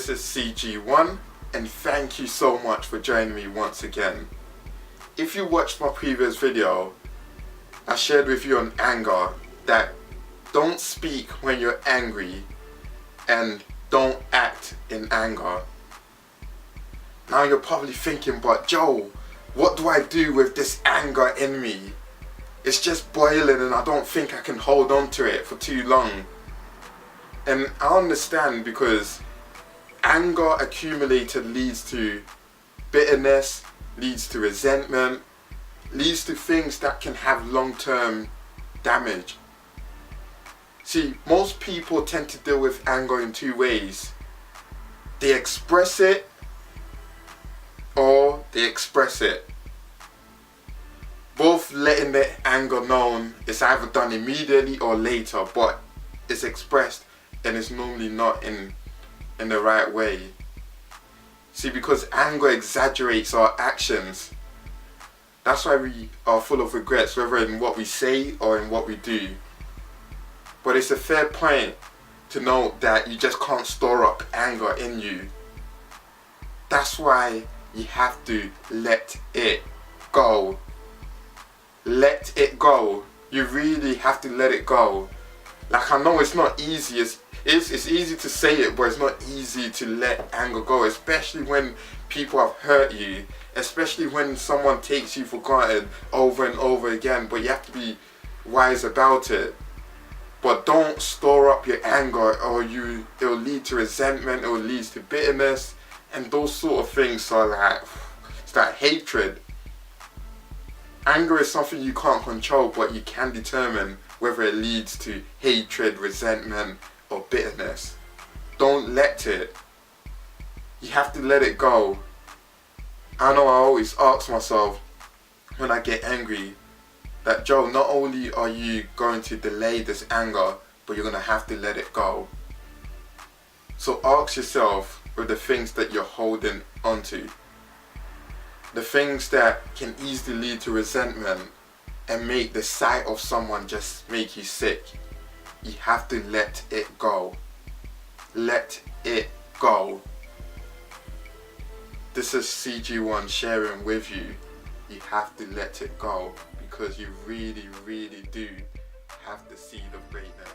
this is CG1 and thank you so much for joining me once again. If you watched my previous video, I shared with you on anger that don't speak when you're angry and don't act in anger. Now you're probably thinking, but Joe, what do I do with this anger in me? It's just boiling and I don't think I can hold on to it for too long. And I understand, because anger accumulated leads to bitterness, leads to resentment, leads to things that can have long-term damage. See, most people tend to deal with anger in two ways. They express it or they express it. Both letting the anger known is either done immediately or later, but it's expressed and it's normally not in the right way. See, because anger exaggerates our actions. That's why we are full of regrets, whether in what we say or in what we do. But it's a fair point to note that you just can't store up anger in you. That's why you have to let it go. Let it go. You really have to let it go. Like, I know it's not easy. It's easy to say it, but it's not easy to let anger go, especially when people have hurt you, especially when someone takes you for granted over and over again. But you have to be wise about it. But don't store up your anger, or it'll lead to resentment, it'll lead to bitterness, and those sort of things are like, it's like hatred. Anger is something you can't control, but you can determine whether it leads to hatred, resentment, or bitterness. Don't let it. You have to let it go. I know I always ask myself when I get angry that, Joe, not only are you going to delay this anger, but you're going to have to let it go. So ask yourself with the things that you're holding onto, the things that can easily lead to resentment and make the sight of someone just make you sick. You have to let it go. Let it go. This is CG1 sharing with you. You have to let it go, because you really, really do have the seed of greatness.